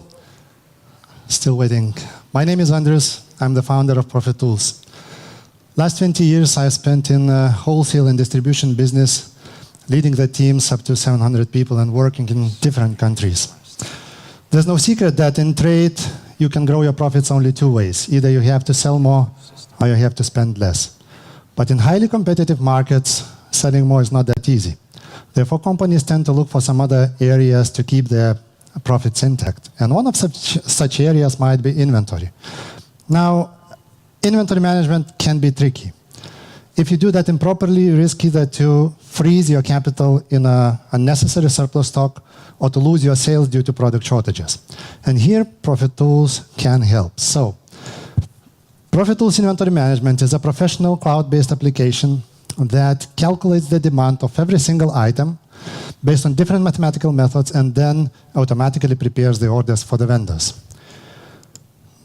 Still waiting. My name is Andres. I'm the founder of ProfitTools. Last 20 years I spent in wholesale and distribution business, leading the teams up to 700 people and working in different countries. There's no secret that in trade, you can grow your profits only two ways. Either you have to sell more or you have to spend less. But in highly competitive markets, selling more is not that easy. Therefore, companies tend to look for some other areas to keep their profits intact. And one of such areas might be inventory. Now, inventory management can be tricky. If you do that improperly, you risk either to freeze your capital in a unnecessary surplus stock or to lose your sales due to product shortages. And here, ProfitTools can help. So, ProfitTools Inventory Management is a professional cloud-based application that calculates the demand of every single item based on different mathematical methods and then automatically prepares the orders for the vendors.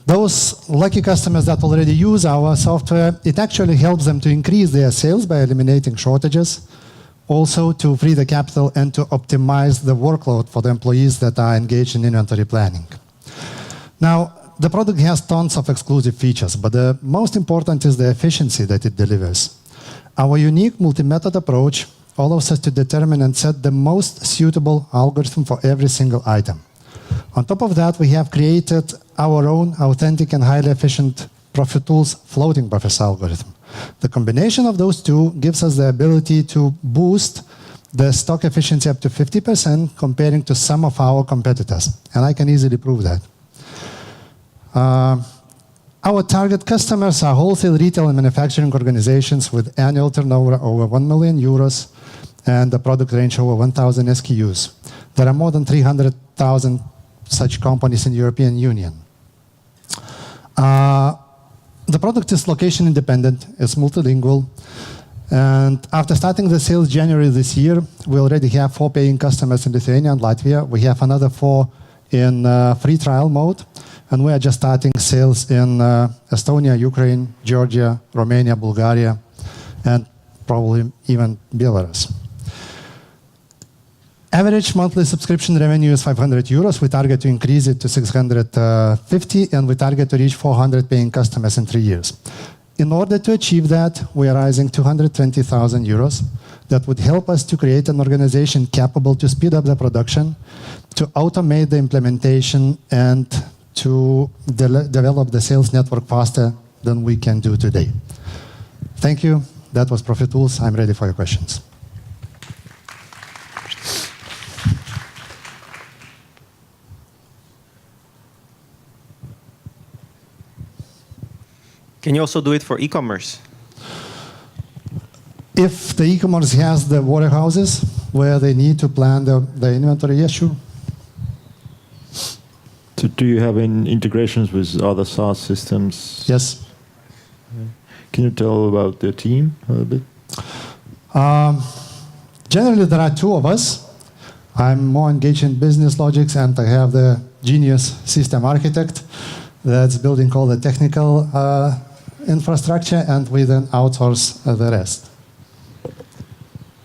Those lucky customers that already use our software, it actually helps them to increase their sales by eliminating shortages, also to free the capital and to optimize the workload for the employees that are engaged in inventory planning. Now, the product has tons of exclusive features, but the most important is the efficiency that it delivers. Our unique multi-method approach allows us to determine and set the most suitable algorithm for every single item. On top of that, we have created our own authentic and highly efficient ProfitTools floating buffers algorithm. The combination of those two gives us the ability to boost the stock efficiency up to 50% comparing to some of our competitors. And I can easily prove that. Our target customers are wholesale, retail, and manufacturing organizations with annual turnover over 1 million euros and the product range over 1,000 SKUs. There are more than 300,000 such companies in the European Union. The product is location independent, it's multilingual, and after starting the sales January this year, we already have 4 paying customers in Lithuania and Latvia. We have another 4 in free trial mode, and we are just starting sales in Estonia, Ukraine, Georgia, Romania, Bulgaria, and probably even Belarus. Average monthly subscription revenue is 500 euros. We target to increase it to 650, and we target to reach 400 paying customers in 3 years. In order to achieve that, we are raising 220,000 euros. That would help us to create an organization capable to speed up the production, to automate the implementation, and to develop the sales network faster than we can do today. Thank you. That was ProfitTools. I'm ready for your questions. Can you also do it for e-commerce? If the e-commerce has the warehouses where they need to plan the inventory, yes, sure. So do you have integrations with other SaaS systems? Yes. Can you tell about the team a little bit? Generally, there are 2 of us. I'm more engaged in business logics, and I have the genius system architect that's building all the technical infrastructure, and we then outsource the rest.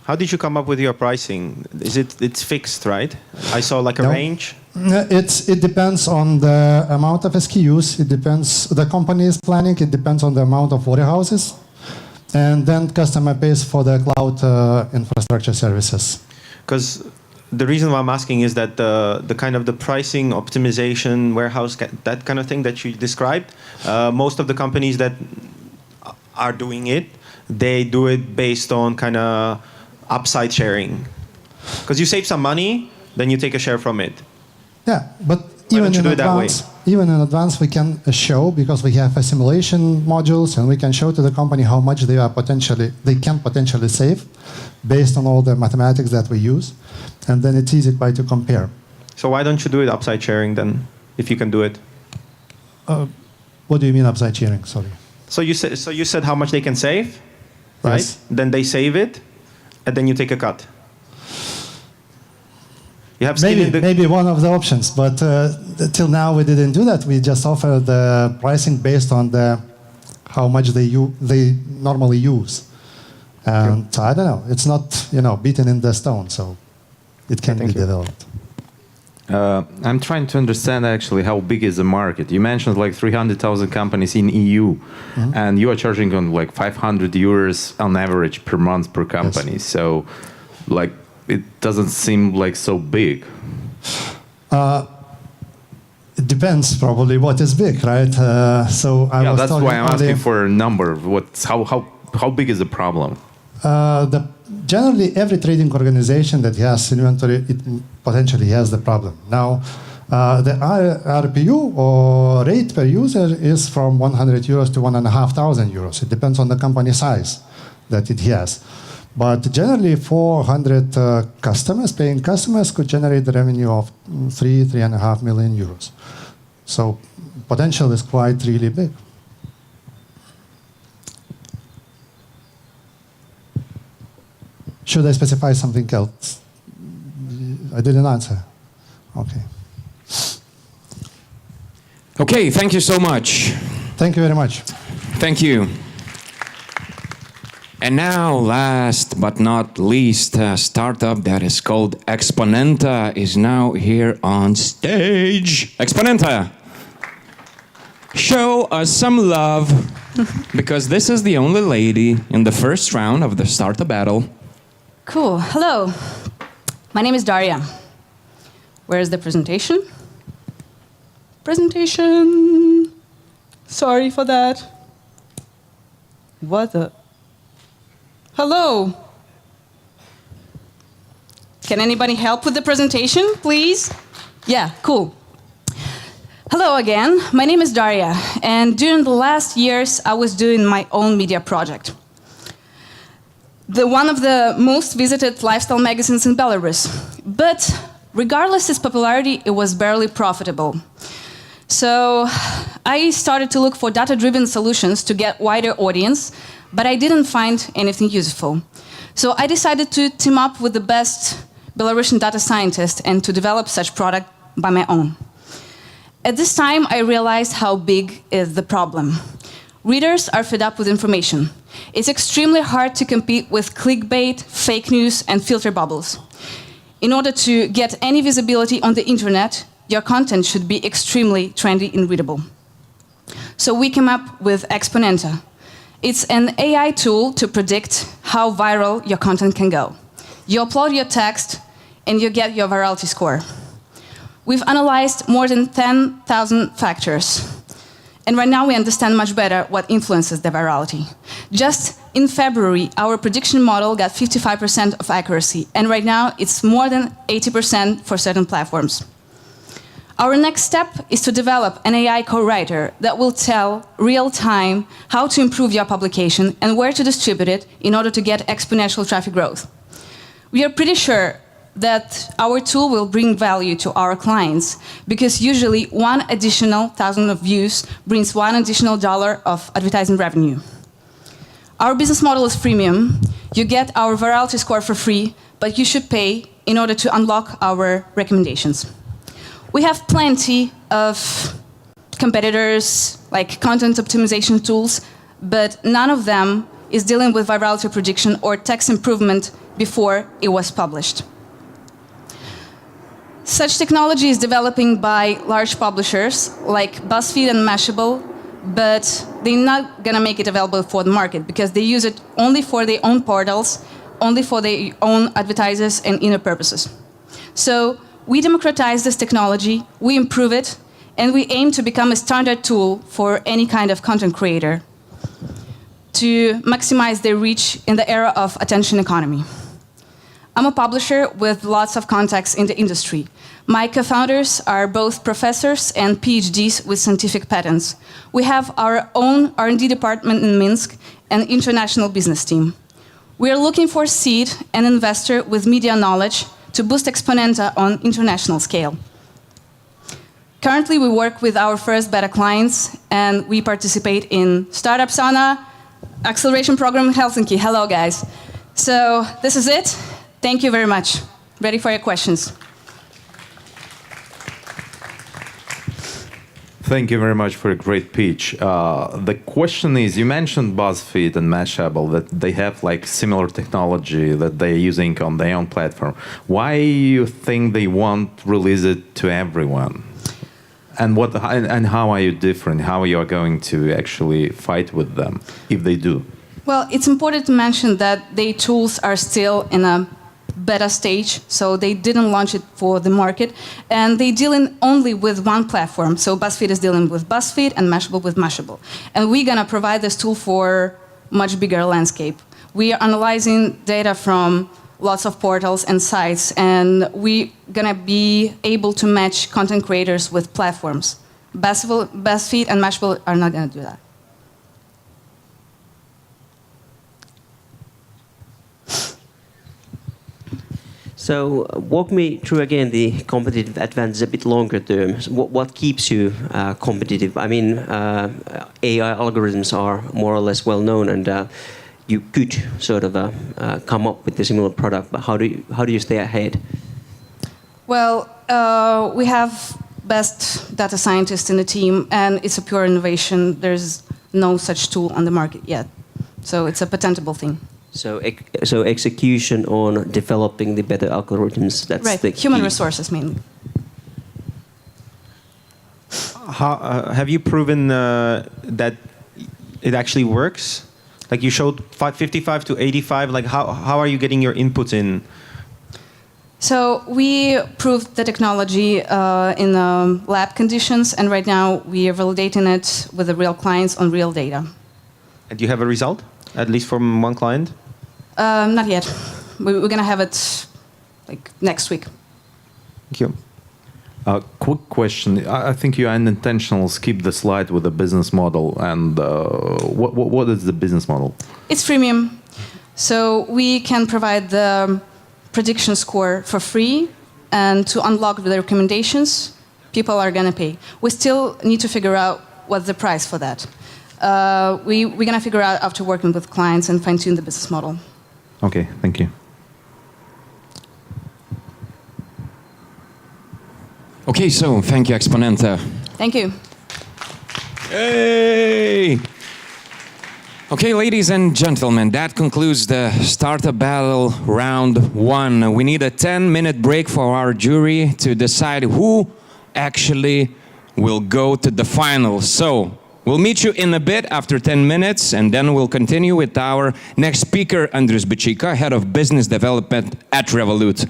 How did you come up with your pricing? It's fixed, right? I saw like a range. It depends on the amount of SKUs. It depends the company is planning. It depends on the amount of warehouses, and then customer pays for the cloud infrastructure services. Because the reason why I'm asking is that the kind of the pricing optimization warehouse, that kind of thing that you described, most of the companies that are doing it, they do it based on kind of upside sharing. Because you save some money, then you take a share from it. Yeah, but even in advance we can show, because we have simulation modules, and we can show to the company how much they can potentially save based on all the mathematics that we use, and then it's easy to compare. So why don't you do it upside sharing then, if you can do it? What do you mean upside sharing? Sorry. So you said how much they can save, right? Yes. Then they save it, and then you take a cut. You have maybe one of the options, but till now we didn't do that. We just offer the pricing based on how much they normally use, and I don't know. It's not beaten in the stone, so it can be developed. I'm trying to understand actually how big is the market. You mentioned like 300,000 companies in EU, and you are charging on like 500 euros on average per month per company. Yes. So, like, it doesn't seem like so big. it depends probably what is big, right? So I Yeah, was that's talking why I'm only- asking for a number. How big is the problem? Generally, every trading organization that has inventory, it potentially has the problem. Now, the RPU or rate per user is from 100 euros to 1,500 euros. It depends on the company size that it has. But generally, 400 customers, paying customers, could generate the revenue of 3.5 million euros. So potential is quite really big. Should I specify something else? I didn't answer. Okay. Okay, thank you so much. Thank you very much. Thank you. And now, last but not least, a startup that is called Exponenta is now here on stage. Exponenta, show us some love, because this is the only lady in the first round of the startup battle. Cool. Hello. My name is Daria. Where's the presentation? Presentation. Sorry for that. What the? Hello. Can anybody help with the presentation, please? Yeah, cool. Hello again. My name is Daria, and during the last years, I was doing my own media project. One of the most visited lifestyle magazines in Belarus. But regardless of its popularity, it was barely profitable. So I started to look for data-driven solutions to get wider audience, but I didn't find anything useful. So I decided to team up with the best Belarusian data scientists and to develop such product by my own. At this time, I realized how big is the problem. Readers are fed up with information. It's extremely hard to compete with clickbait, fake news, and filter bubbles. In order to get any visibility on the internet, your content should be extremely trendy and readable. So we came up with Exponenta. It's an AI tool to predict how viral your content can go. You upload your text, and you get your virality score. We've analyzed more than 10,000 factors. And right now we understand much better what influences the virality. Just in February, our prediction model got 55% of accuracy, and right now it's more than 80% for certain platforms. Our next step is to develop an AI co-writer that will tell real-time how to improve your publication and where to distribute it in order to get exponential traffic growth. We are pretty sure that our tool will bring value to our clients, because usually one additional 1,000 of views brings $1 additional of advertising revenue. Our business model is freemium. You get our virality score for free, but you should pay in order to unlock our recommendations. We have plenty of competitors, like content optimization tools, but none of them is dealing with virality prediction or text improvement before it was published. Such technology is developing by large publishers like BuzzFeed and Mashable, but they're not going to make it available for the market because they use it only for their own portals, only for their own advertisers and inner purposes. So we democratize this technology, we improve it, and we aim to become a standard tool for any kind of content creator to maximize their reach in the era of attention economy. I'm a publisher with lots of contacts in the industry. My co-founders are both professors and PhDs with scientific patents. We have our own R&D department in Minsk and international business team. We are looking for seed and investor with media knowledge to boost Exponenta on international scale. Currently, we work with our first beta clients, and we participate in Startup Sauna Acceleration Program in Helsinki. Hello, guys. So this is it. Thank you very much. Ready for your questions. Thank you very much for a great pitch. The question is, you mentioned BuzzFeed and Mashable, that they have like similar technology that they're using on their own platform. Why you think they won't release it to everyone? And how are you different? How you are going to actually fight with them if they do? Well, it's important to mention that their tools are still in a beta stage, so they didn't launch it for the market, and they dealing only with one platform. So BuzzFeed is dealing with BuzzFeed and Mashable with Mashable, and we're gonna provide this tool for much bigger landscape. We are analyzing data from lots of portals and sites, and we're gonna be able to match content creators with platforms. BuzzFeed and Mashable are not gonna do that. So walk me through again the competitive advantage a bit longer term. What keeps you competitive? I mean, AI algorithms are more or less well known, and you could sort of come up with a similar product. But how do you stay ahead? Well, we have best data scientists in the team, and it's a pure innovation. There's no such tool on the market yet, so it's a patentable thing. So execution on developing the better algorithms, that's right. the Human key. resources mainly. Have you proven that it actually works? Like you showed 55 to 85, like how are you getting your inputs in? So we proved the technology in lab conditions, and right now we are validating it with the real clients on real data. And do you have a result, at least from one client? Not yet. We're going to have it like next week. Thank you. Quick question. I think you unintentionally skipped the slide with the business model. And what is the business model? It's freemium. So we can provide the prediction score for free, and to unlock the recommendations, people are going to pay. We still need to figure out what's the price for that. We're going to figure out after working with clients and fine-tune the business model. Okay, thank you. Okay, so thank you, Exponenta. Thank you. Hey! Okay, ladies and gentlemen, that concludes the Startup Battle Round 1. We need a 10-minute break for our jury to decide who actually will go to the final. So, we'll meet you in a bit after 10 minutes, and then we'll continue with our next speaker, Andrius Bichika, Head of Business Development at Revolut.